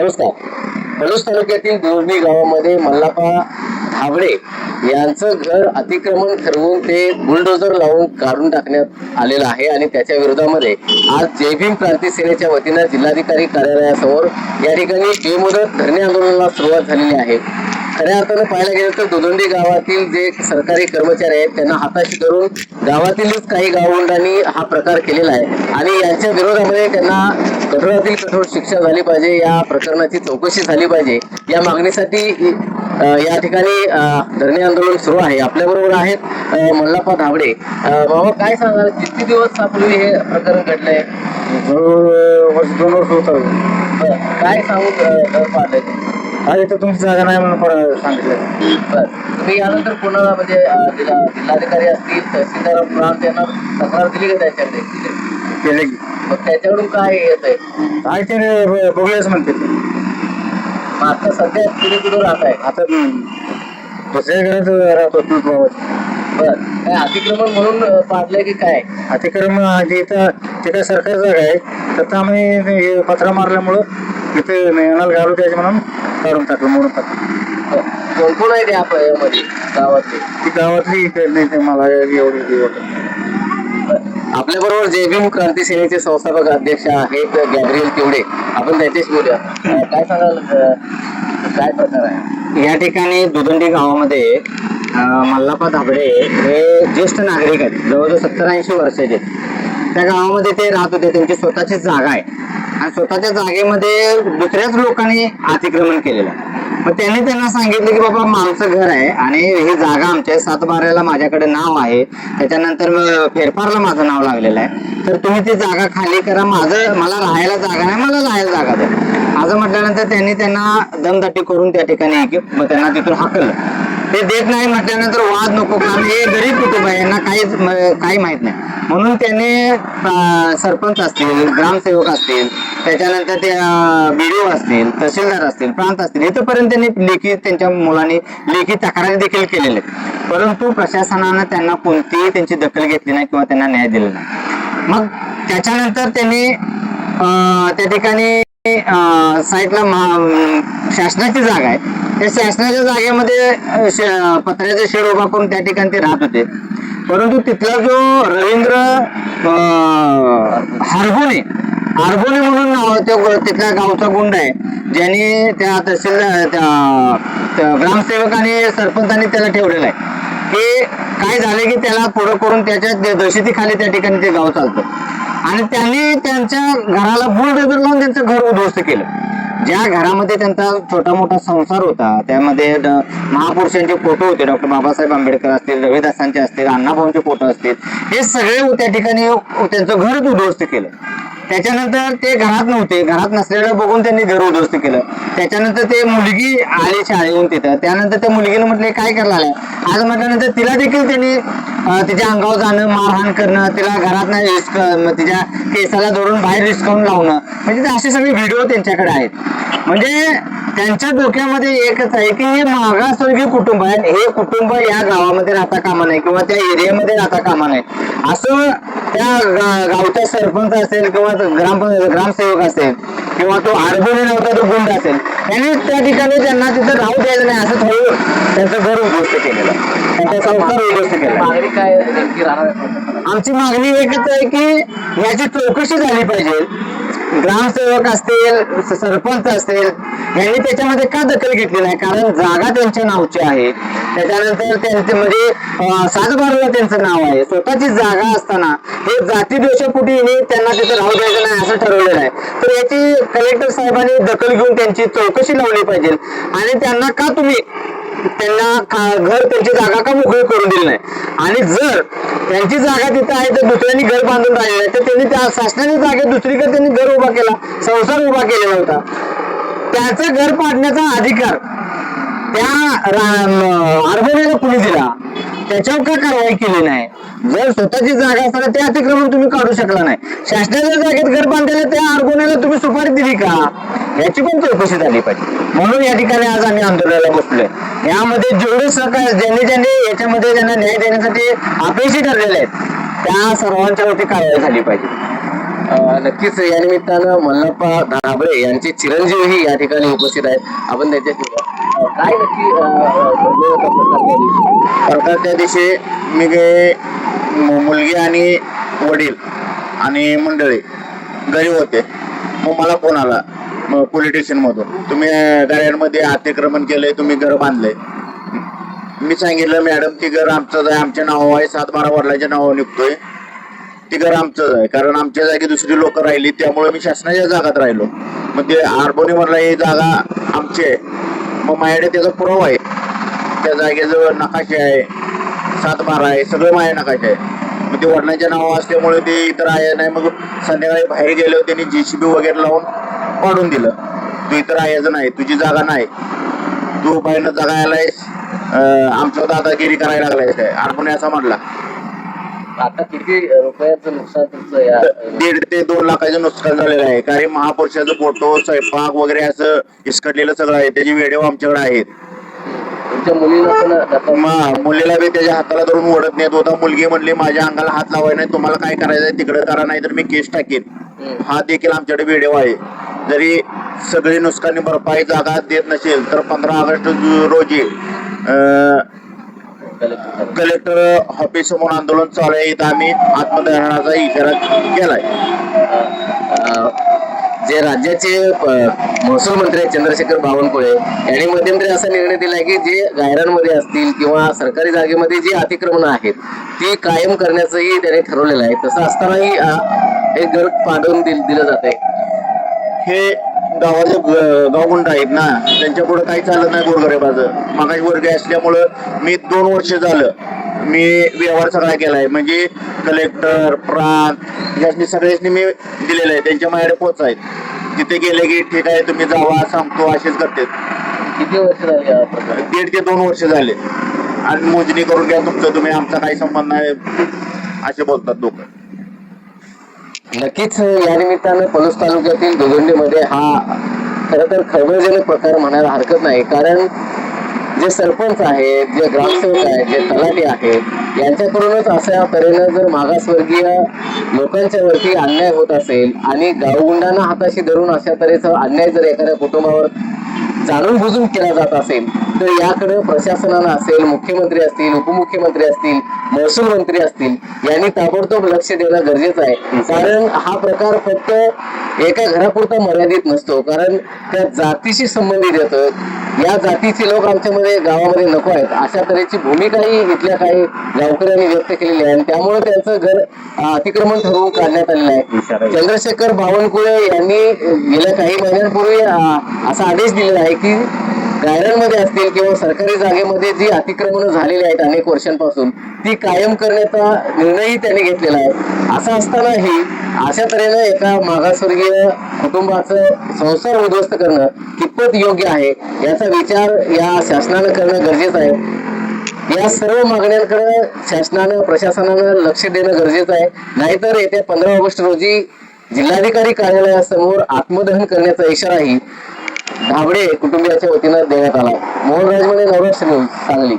नमस्कार. पलूस तालुक्यातील दुर्णी गावामध्ये मल्लापा धाबडे यांचं घर अतिक्रमण ठरवून ते बुलडोजर लावून काढून टाकण्यात आलेलं आहे आणि त्याच्या विरोधामध्ये आज जय भीम क्रांती सेनेच्या वतीनं जिल्हाधिकारी कार्यालयासमोर या ठिकाणी बेमुदत धरणे आंदोलनाला सुरुवात झालेली आहे. खऱ्या अर्थानं पाहायला गेलं तर दुदोंडी गावातील जे सरकारी कर्मचारी आहेत त्यांना हाताशी धरून गावातीलच काही गावगुंडांनी हा प्रकार केलेला आहे आणि यांच्या विरोधामध्ये त्यांना कठोरातील कठोर शिक्षा झाली पाहिजे, या प्रकरणाची चौकशी झाली पाहिजे या मागणीसाठी या ठिकाणी धरणे आंदोलन सुरू आहे. आपल्या बरोबर आहेत मल्लापा धाबडे. बाबा काय सांगाल, किती दिवस पूर्वी हे प्रकरण घडलंय? 2 वर्ष होत. काय सांगू घर पाहताय? अरे तर तुमची जागा नाही म्हणून सांगितलं. तुम्ही यानंतर कोणाला म्हणजे जिल्हाधिकारी असतील, तहसीलदार प्रांत यांना तक्रार दिली का त्याच्याकडे? केले की मग त्याच्याकडून काय येत आहे? काय ते बघूयाच म्हणते. मग आता सध्या तुम्ही कुठं राहत आहे? आता दुसऱ्या घरात राहतो. बर, काय अतिक्रमण म्हणून पाडलंय की काय? अतिक्रमण ते काय सरकारी जागा आहे, तर आम्ही पत्रा मारल्यामुळं तिथे येणार घालू त्याचे म्हणून काढून टाकलं, मोडून टाकलं. कोण कोण आहे ते यामध्ये गावातले? ती गावातली नाही ते मला एवढी आपल्या बरोबर जय भीम क्रांती सेनेचे संस्थापक अध्यक्ष आहेत गॅब्रियल तिवडे. आपण त्याच्याशी बोलूया. काय सांगाल, काय प्रकार आहे या ठिकाणी दुदंडी गावामध्ये? मल्लापा धाबडे हे ज्येष्ठ नागरिक आहेत, जवळजवळ 70-80 वर्षाचे. त्या गावामध्ये ते राहत होते, त्यांची स्वतःची जागा आहे आणि स्वतःच्या जागेमध्ये दुसऱ्याच लोकांनी अतिक्रमण केलेलं आहे. मग त्यांनी त्यांना सांगितलं की बाबा माझं घर आहे आणि ही जागा आमच्या 7/12 माझ्याकडे नाव आहे, त्याच्यानंतर फेरफारला माझं नाव लागलेलं आहे, तर तुम्ही ती जागा खाली करा, मला राहायला जागा नाही, मला राहायला जागा द्या असं म्हटल्यानंतर त्यांनी त्यांना दमदाटी करून त्या ठिकाणी त्यांना तिथून हाकललं. ते देत नाही म्हटल्यानंतर वाद नको, कारण हे गरीब कुटुंब आहे, यांना काही माहित नाही, म्हणून त्याने सरपंच असतील, ग्रामसेवक असतील, त्याच्यानंतर ते BDO असतील, तहसीलदार असतील, प्रांत असतील, इथपर्यंत त्यांनी त्यांच्या मुलांनी लेखी तक्रारी देखील केलेल्या आहेत. परंतु प्रशासनानं त्यांना कोणतीही त्यांची दखल घेतली नाही किंवा त्यांना न्याय दिला नाही. मग त्याच्यानंतर त्यांनी त्या ठिकाणी साईडला शासनाची जागा आहे, त्या शासनाच्या जागेमध्ये पत्र्याचे शेड उभा करून त्या ठिकाणी ते राहत होते. परंतु तिथला जो रवींद्र हारगुणे म्हणून नाव तिथल्या गावचा गुंड आहे, ज्यांनी त्या ग्रामसेवक आणि सरपंचांनी त्याला ठेवलेला आहे की काय झालं की त्याला पुढं करून त्याच्या दहशतीखाली त्या ठिकाणी ते गाव चालतं आणि त्यांनी त्यांच्या घराला बुलडोजर लावून त्यांचं घर उद्ध्वस्त केलं. ज्या घरामध्ये त्यांचा छोटा मोठा संसार होता, त्यामध्ये महापुरुषांचे फोटो होते, डॉक्टर बाबासाहेब आंबेडकर असतील, रविदासांचे असतील, अण्णाभाऊंचे फोटो असतील, हे सगळे त्या ठिकाणी त्यांचं घरच उद्ध्वस्त केलं. त्याच्यानंतर ते घरात नव्हते, घरात नसलेलं बघून त्यांनी घर उद्ध्वस्त केलं. त्याच्यानंतर ते मुलगी आली शाळेहून तिथं, त्यानंतर त्या मुलगीनं म्हटले काय करायला आलाय आज म्हटल्यानंतर तिला देखील त्यांनी तिच्या अंगावर जाणं, मारहाण करणं, तिला घरात नाही तिच्या केसाला धरून बाहेर रिस्कावून लावणं, म्हणजे ते असे सगळे व्हिडिओ त्यांच्याकडे आहेत. म्हणजे त्यांच्या डोक्यामध्ये एकच आहे की हे मागासवर्गीय कुटुंब आहे, हे कुटुंब या गावामध्ये राहता कामा नाही किंवा त्या एरियामध्ये राहता कामा नाही, असं त्या गावचा सरपंच असेल किंवा ग्रामसेवक असेल किंवा तो आरबोने नव्हता तो गुंड असेल, त्यांनी त्या ठिकाणी त्यांना तिथं राहू द्यायचं नाही असं ठरवून त्यांचं घर उद्ध्वस्त केलेलं, त्यांचा संसार उद्ध्वस्त केला. मागणी काय नेमकी राहणार आहे? आमची मागणी एकच आहे की याची चौकशी झाली पाहिजे. ग्रामसेवक असतील, सरपंच असतील, यांनी त्याच्यामध्ये का दखल घेतली नाही? कारण जागा त्यांच्या नावची आहे, त्याच्यानंतर त्यांचे म्हणजे 7/12 त्यांचं नाव आहे, स्वतःची जागा असताना हे जाती दोषापोटी त्यांना तिथं राहू द्यायचं नाही असं ठरवलेलं आहे. तर याची कलेक्टर साहेबांनी दखल घेऊन त्यांची चौकशी लावली पाहिजे आणि त्यांना का तुम्ही त्यांना घर त्यांची जागा का मोकळी करून दिली नाही? आणि जर त्यांची जागा तिथं आहे तर दुसऱ्यांनी घर बांधून राहिलेलं आहे, तर त्यांनी त्या शासनाच्या जागेत दुसरीकडे त्यांनी घर उभा केला, संसार उभा केलेला होता, त्याचं घर पाडण्याचा अधिकार त्या आरबोनेला कुणी दिला? त्याच्यावर का कारवाई केली नाही? जर स्वतःची जागा असताना ते अतिक्रमण तुम्ही काढू शकला नाही, शासनाच्या जागेत घर बांधायला त्या आरबोनेला तुम्ही सुपारी दिली का? याची पण चौकशी झाली पाहिजे. म्हणून या ठिकाणी आज आम्ही आंदोलनाला बसलोय. यामध्ये जेवढे सहकार ज्यांनी याच्यामध्ये त्यांना न्याय देण्यासाठी अपयशी ठरलेले आहेत त्या सर्वांच्या वरती कारवाई झाली पाहिजे. नक्कीच या निमित्तानं मल्लाप्पा धाबळे यांचे चिरंजीवही या ठिकाणी उपस्थित आहेत. आपण त्यांच्याशी काय नक्की घडलं होतं प्रकार त्या दिवशी? प्रकार त्या दिवशी मी मुलगी आणि वडील आणि मंडळी घरी होते. मग मला फोन आला पोलीस स्टेशन मधून, तुम्ही गाड्यांमध्ये अतिक्रमण केलंय, तुम्ही घर बांधलंय. मी सांगितलं मॅडम ती घर आमचंच आहे, आमच्या नाव आहे, 7-12 वडिलांच्या नावावर निघतोय, ती घर आमचंच आहे. कारण आमच्या जागी दुसरी लोक राहिली त्यामुळे मी शासनाच्या जागात राहिलो. मग ते आरबोनी म्हणला ही जागा आमची आहे. मग माझ्याकडे त्याचा पुरावा आहे, त्या जागेजवळ नकाशे आहे, 7-12 आहे, सगळं माझ्या नकाशे आहे. मग ते वडिलांच्या नाव असल्यामुळे ते इतर आहे नाही. मग संध्याकाळी बाहेर गेले त्यांनी JCB वगैरे लावून पाडून दिलं, तू इतर यायचं नाही, तुझी जागा नाही, तू बाहेरनं जागा यायलायस, आमचं दादागिरी करायला लागलाय काय आरबोनी असा म्हणला. आता किती रुपयाचं नुकसान तुमचं या 1.5 ते 2 लाखाचं नुकसान झालेलं आहे. कारण महापुरुषाचं फोटो, स्वयंपाक वगैरे असं इसकडलेलं सगळं आहे, त्याचे व्हिडिओ आमच्याकडे आहेत. तुमच्या मुलीला पण मुलीला बी त्याच्या हाताला धरून ओढत नेत होता. मुलगी म्हणली माझ्या अंगाला हात लावाय नाही, तुम्हाला काय करायचंय तिकडे करा, नाही तर मी केस टाकेन. हा देखील आमच्याकडे व्हिडिओ आहे. जरी सगळी नुकसानी भरपाई जागा देत नसेल तर 15 ऑगस्ट रोजी कलेक्टर ऑफिस समोर आंदोलन चालू आहे. इथं आम्ही आत्मदहनाचा इशारा केलाय. जे राज्याचे महसूल मंत्री आहेत चंद्रशेखर बावनकुळे यांनी मध्यंतरी असा निर्णय दिलाय की जे गायरांमध्ये असतील किंवा सरकारी जागेमध्ये जी अतिक्रमण आहेत ती कायम करण्याचंही त्यांनी ठरवलेलं आहे. तसं असतानाही हे घर पाडून दिलं जात आहे. हे गावाचे गावगुंड आहेत ना, त्यांच्या पुढे काही चालत नाही गोरगरिबाचं. मागाशी वर्ग असल्यामुळं मी 2 वर्ष झालं मी व्यवहार सगळा केलाय. म्हणजे कलेक्टर, प्रांत यासनी सगळ्यांनी मी दिलेलं आहे, त्यांच्या माझ्याकडे पोच आहेत. तिथे गेले की ठीक आहे तुम्ही जावा सांगतो असेच करतात. किती वर्ष झाली या प्रकारे? 1.5 ते 2 वर्ष झाले. आणि मोजणी करून घ्या तुमचं, तुम्ही आमचा काही संबंध नाही असे बोलतात लोक. नक्कीच या निमित्तानं पलूस तालुक्यातील दुगंडीमध्ये हा खरं तर खळबळजनक प्रकार म्हणायला हरकत नाही. कारण जे सरपंच आहेत, जे ग्रामसेवक आहेत, जे तलाठी आहेत यांच्याकडूनच अशा तऱ्हेनं जर मागासवर्गीय लोकांच्या वरती अन्याय होत असेल आणि गावगुंडांना हाताशी धरून अशा तऱ्हेचा अन्याय जर एखाद्या कुटुंबावर जाणून बुजून केला जात असेल तर याकडे प्रशासनानं असेल, मुख्यमंत्री असतील, उपमुख्यमंत्री असतील, महसूल मंत्री असतील यांनी ताबडतोब लक्ष देणं गरजेचं आहे. कारण हा प्रकार फक्त एका घरापुरता मर्यादित नसतो, कारण त्या जातीशी संबंधित येतो. या जातीचे लोक आमच्यामध्ये गावामध्ये नको आहेत अशा तऱ्हेची भूमिकाही इथल्या काही गावकऱ्यांनी व्यक्त केलेली आहे आणि त्यामुळे त्यांचं घर अतिक्रमण ठरवून काढण्यात आलेलं आहे. चंद्रशेखर बावनकुळे यांनी गेल्या काही महिन्यांपूर्वी असा आदेश दिलेला आहे की गायरांमध्ये असतील किंवा सरकारी जागेमध्ये जी अतिक्रमण झालेली आहेत अनेक वर्षांपासून ती कायम करण्याचा निर्णयही त्यांनी घेतलेला आहे. असं असतानाही अशा तऱ्हेनं एका मागासवर्गीय कुटुंबाचं संसार उद्ध्वस्त करणं कितपत योग्य आहे याचा विचार या शासनानं करणं गरजेचं आहे. या सर्व मागण्यांकडे शासनानं, प्रशासनानं लक्ष देणं गरजेचं आहे. नाहीतर येत्या 15 ऑगस्ट रोजी जिल्हाधिकारी कार्यालयासमोर आत्मदहन करण्याचा इशाराही धाबळे कुटुंबियाच्या वतीनं देण्यात आला. मोहन राजमणे, नवराष्ट्र न्यूज, सांगली.